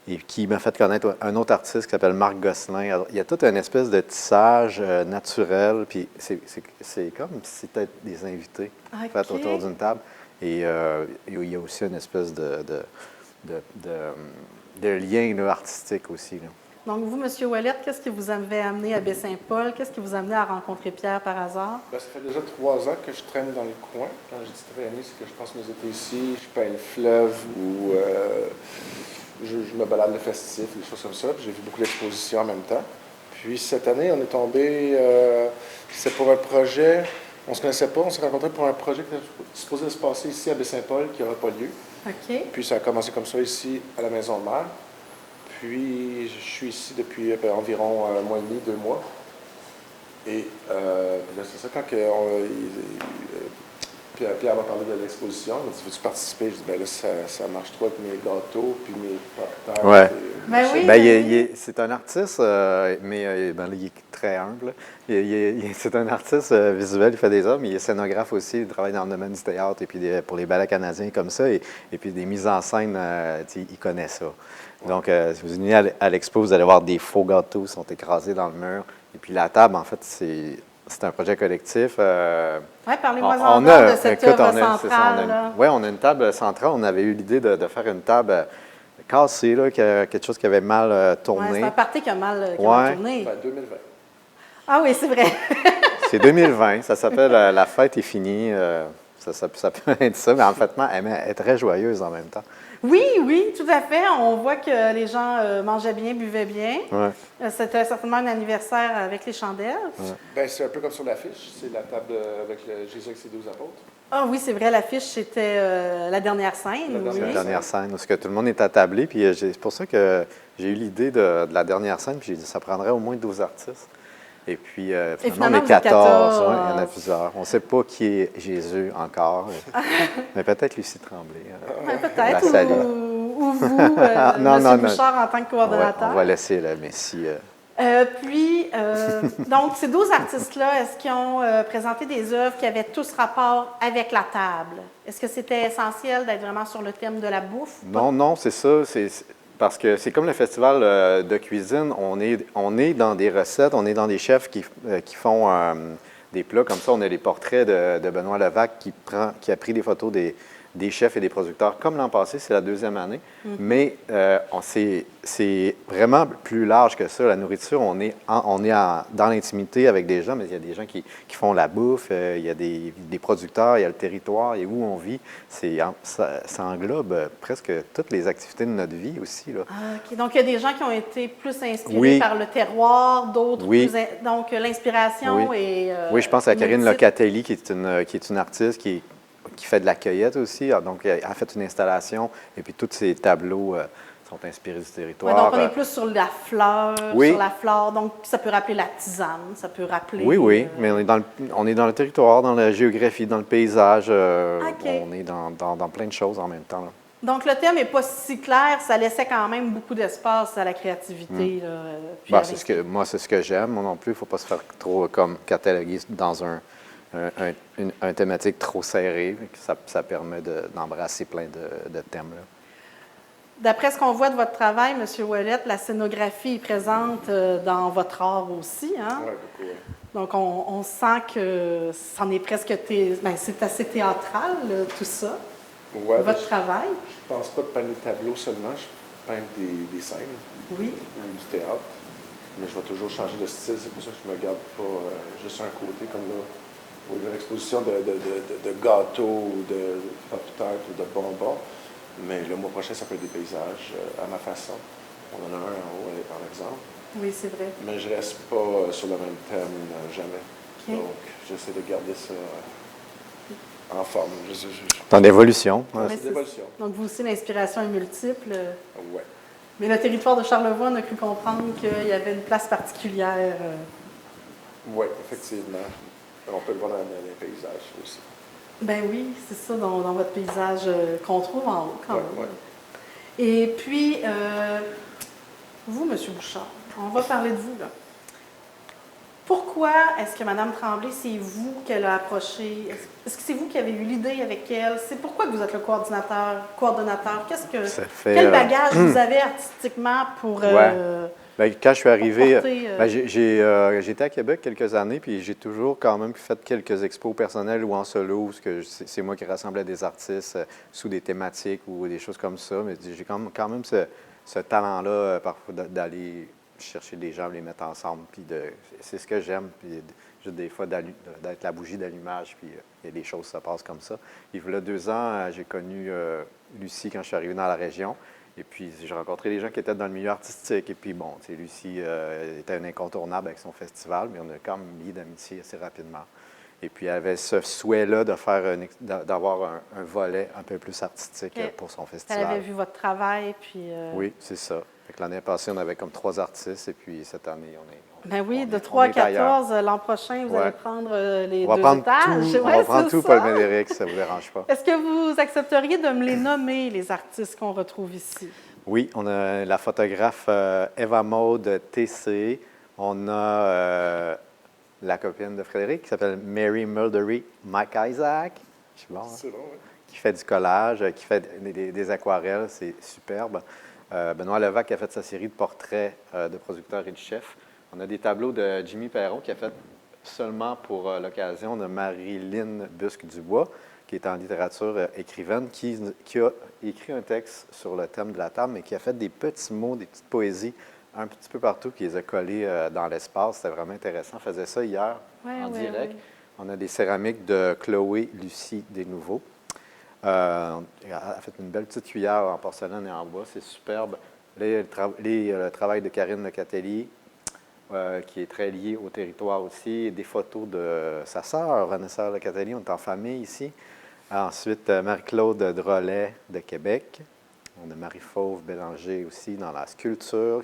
et qui m'a fait connaître un autre artiste qui s'appelle Marc Gosselin. Alors, il y a toute une espèce de tissage naturel, puis c'est comme si c'était des invités faits autour d'une table. Et il y a aussi une espèce de lien là, artistique aussi, là. Donc, vous, M. Ouellet, qu'est-ce qui vous avait amené à Baie-Saint-Paul? Qu'est-ce qui vous a amené à rencontrer Pierre par hasard? Bien, ça fait déjà 3 ans que je traîne dans le coin. Quand je dis traîner, c'est que je passe mes étés ici, je peins le fleuve ou je me balade le festif, des choses comme ça. J'ai vu beaucoup d'expositions en même temps. Puis cette année, on est tombé, c'est pour un projet, on ne se connaissait pas, on s'est rencontrés pour un projet qui était supposé se passer ici à Baie-Saint-Paul, qui n'aura pas lieu. OK. Puis ça a commencé comme ça ici à la Maison de Mer. Puis, je suis ici depuis environ un mois et demi, 2 mois. Et là, c'est ça, quand Pierre m'a parlé de l'exposition, il m'a dit, veux-tu participer? Je dis, bien là, ça marche trop avec mes gâteaux, puis mes pop-tarts. Ouais. Ben oui. Ben, c'est un artiste, mais ben, là, il est très humble. C'est un artiste visuel, il fait des œuvres, mais il est scénographe aussi, il travaille dans le domaine du théâtre et puis pour les ballets canadiens comme ça, et puis des mises en scène, il connaît ça. Donc, si vous venez à l'expo, vous allez voir des faux gâteaux qui sont écrasés dans le mur. Et puis la table, en fait, c'est un projet collectif. Oui, parlez-moi de cette œuvre centrale. Oui, on a une table centrale. On avait eu l'idée de faire une table cassée, là, quelque chose qui avait mal tourné. Ouais, c'est un party qui a mal tourné. Ben, 2020. Ah oui, c'est vrai. C'est 2020. Ça s'appelle La fête est finie. Ça peut être ça, mais en fait, elle est très joyeuse en même temps. Oui, oui, tout à fait. On voit que les gens mangeaient bien, buvaient bien. Ouais. C'était certainement un anniversaire avec les chandelles. Ouais. Ben, c'est un peu comme sur l'affiche, c'est la table avec Jésus avec ses 12 apôtres. Ah oui, c'est vrai, l'affiche, c'était la dernière scène. C'est la dernière scène, parce que tout le monde est attablé. Puis c'est pour ça que j'ai eu l'idée de la dernière scène, puis j'ai dit ça prendrait au moins 12 artistes. Et puis, finalement, on est 14. Ouais, il y en a plusieurs. On ne sait pas qui est Jésus encore, mais peut-être Lucie Tremblay. Peut-être, ou vous, non, M. Bouchard, en tant que coordonnateur. On va laisser le Messie. Donc, ces 12 artistes-là, est-ce qu'ils ont présenté des œuvres qui avaient tous rapport avec la table? Est-ce que c'était essentiel d'être vraiment sur le thème de la bouffe? Non, c'est ça. Parce que c'est comme le festival de cuisine, on est dans des recettes, on est dans des chefs qui font des plats comme ça. On a les portraits de Benoît Levac qui a pris des photos des chefs et des producteurs. Comme l'an passé, c'est la 2e année. Mais c'est vraiment plus large que ça. La nourriture, on est dans l'intimité avec des gens, mais il y a des gens qui font la bouffe, il y a des producteurs, il y a le territoire, il y a où on vit. Ça englobe presque toutes les activités de notre vie aussi, là. Ah, OK. Donc, il y a des gens qui ont été plus inspirés par le terroir, d'autres plus... Donc, l'inspiration et... oui, je pense à Karine Locatelli, qui est une artiste qui fait de la cueillette aussi. Donc, elle a fait une installation et puis tous ces tableaux sont inspirés du territoire. Ouais, donc, on est plus sur la fleur, sur la flore. Donc, ça peut rappeler la tisane, ça peut rappeler... Oui, mais on est dans le territoire, dans la géographie, dans le paysage. On est dans plein de choses en même temps, là. Donc, le thème n'est pas si clair, ça laissait quand même beaucoup d'espace à la créativité. Là, c'est ce que j'aime. Moi non plus, il ne faut pas se faire trop comme cataloguer dans un thématique trop serré. Ça permet d'embrasser plein de thèmes, là. D'après ce qu'on voit de votre travail, M. Ouellet, la scénographie est présente dans votre art aussi, hein? Oui, beaucoup, oui. Donc, on sent que c'en est presque... c'est assez théâtral, tout ça, Ouais, votre travail. Je ne pense pas de peindre des tableaux seulement, je peins des scènes ou du théâtre. Mais je vais toujours changer de style, c'est pour ça que je ne me garde pas juste un côté, comme là, pour une exposition de gâteaux, ou de pop-tarts ou de bonbons. Mais le mois prochain, ça peut être des paysages à ma façon. On en a un en haut, par exemple. Oui, c'est vrai. Mais je ne reste pas sur le même thème jamais. Okay. Donc, j'essaie de garder ça en forme. En évolution. Ouais. Mais C'est c'est- d'évolution. Donc, vous aussi, l'inspiration est multiple. Ouais. Mais le territoire de Charlevoix, on a cru comprendre qu'il y avait une place particulière. Oui, effectivement. On peut le voir dans les paysages aussi. Ben oui, c'est ça, dans votre paysage qu'on trouve en haut, quand Ouais, même. ouais. Et puis, vous, M. Bouchard, on va parler de vous, là. Pourquoi est-ce que Mme Tremblay, c'est vous qu'elle a approché? Est-ce que c'est vous qui avez eu l'idée avec elle? C'est pourquoi que vous êtes le coordonnateur? Ça fait, Quel bagage vous avez artistiquement pour Ben, quand je suis arrivé, porter, ben, j'étais à Québec quelques années, puis j'ai toujours quand même fait quelques expos personnelles ou en solo, où c'est moi qui rassemblais des artistes sous des thématiques ou des choses comme ça. Mais j'ai quand même ce talent-là, parfois, d'aller chercher des gens, les mettre ensemble. Puis c'est ce que j'aime. Puis juste des fois, d'être la bougie d'allumage, puis il y a des choses qui se passent comme ça. Il y a 2 ans, j'ai connu Lucie quand je suis arrivé dans la région. Et puis, j'ai rencontré des gens qui étaient dans le milieu artistique. Et puis, bon, tu sais, Lucie était un incontournable avec son festival, mais on a quand même lié d'amitié assez rapidement. Et puis, elle avait ce souhait-là d'avoir un volet un peu plus artistique Ok. pour son Elle festival. avait vu votre travail, puis... Oui, c'est ça. Fait que l'année passée, on avait comme 3 artistes, et puis cette année, Ben oui, de on 3 à est ailleurs. 14, l'an prochain, vous Ouais. allez prendre les On va 2 prendre étages. tout, on Ouais, va prendre c'est tout, ça. Paul Médéric, si ça ne vous dérange pas. Est-ce que vous accepteriez de me les nommer, les artistes qu'on retrouve ici? Oui, on a la photographe Eva Maud TC. On a la copine de Frédéric qui s'appelle Mary Muldery Isaac. Je suis bon, hein? C'est bon, oui. Qui fait du collage, qui fait des aquarelles, c'est superbe. Benoît Levac qui a fait sa série de portraits de producteurs et de chefs. On a des tableaux de Jimmy Perron qui a fait seulement pour l'occasion. On a Marie-Lynne Busque-Dubois, qui est en littérature écrivaine, qui a écrit un texte sur le thème de la table, mais qui a fait des petits mots, des petites poésies un petit peu partout, qui les a collés dans l'espace. C'était vraiment intéressant. On faisait ça hier Ouais, en ouais, direct. ouais. On a des céramiques de Chloé Lucie Desnouveaux. Elle a fait une belle petite cuillère en porcelaine et en bois. C'est superbe. Là, il y a le travail de Karine Lecatellier, qui est très lié au territoire aussi. Des photos de sa sœur, Vanessa Lecatellier. On est en famille ici. Ensuite, Marie-Claude Drolet de Québec. On a Marie-Fauve Bélanger aussi dans la sculpture.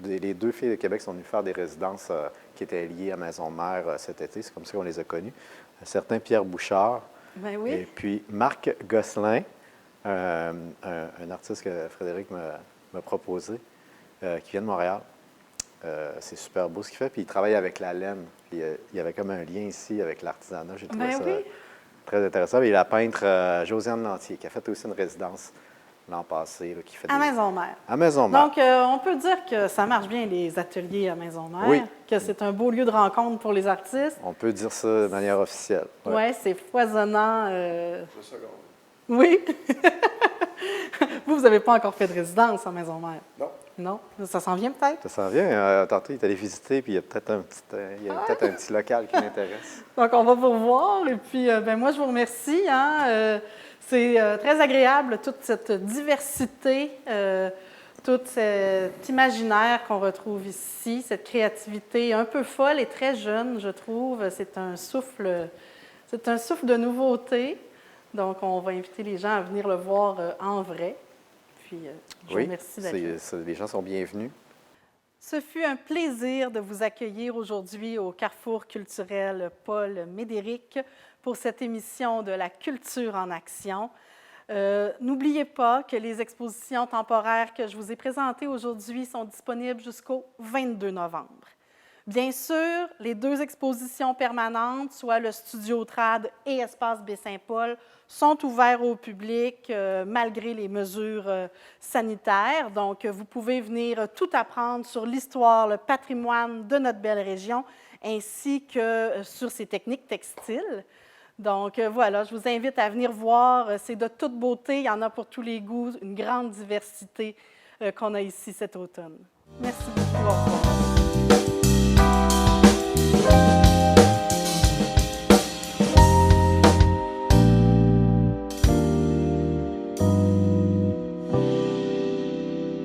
Les 2 filles de Québec sont venues faire des résidences qui étaient liées à Maison-Mère cet été. C'est comme ça qu'on les a connues. Un certain Pierre Bouchard. Ben oui. Et puis Marc Gosselin, un artiste que Frédéric m'a proposé, qui vient de Montréal. C'est super beau ce qu'il fait. Puis il travaille avec la laine. Puis il y avait comme un lien ici avec l'artisanat. J'ai trouvé Ben ça oui. très intéressant. Puis la peintre Josiane Lantier, qui a fait aussi une résidence l'an passé. Là, qui fait À Maison-Mère. À Maison-Mère. Donc, on peut dire que ça marche bien, les ateliers à Maison-Mère, Oui. que c'est un beau lieu de rencontre pour les artistes. On peut dire ça de manière officielle. Ouais. Oui, c'est foisonnant. Le second. Oui. Vous n'avez pas encore fait de résidence à Maison-Mère? Non. Non? Ça s'en vient peut-être? Ça s'en vient. Tantôt, il est allé visiter, puis il y a peut-être un petit local qui m'intéresse. Donc, on va vous revoir. Et puis, ben, moi, je vous remercie. Hein. C'est très agréable, toute cette diversité, tout cet imaginaire qu'on retrouve ici, cette créativité un peu folle et très jeune, je trouve. C'est un souffle de nouveauté. Donc, on va inviter les gens à venir le voir en vrai. Puis, je vous remercie d'être là. Les gens sont bienvenus. Ce fut un plaisir de vous accueillir aujourd'hui au Carrefour culturel Paul Médéric pour cette émission de la culture en action. N'oubliez pas que les expositions temporaires que je vous ai présentées aujourd'hui sont disponibles jusqu'au 22 novembre. Bien sûr, les 2 expositions permanentes, soit le Studio Trad et Espace Baie-Saint-Paul, sont ouverts au public malgré les mesures sanitaires. Donc, vous pouvez venir tout apprendre sur l'histoire, le patrimoine de notre belle région, ainsi que sur ses techniques textiles. Donc, voilà, je vous invite à venir voir. C'est de toute beauté, il y en a pour tous les goûts, une grande diversité qu'on a ici cet automne. Merci beaucoup, au revoir.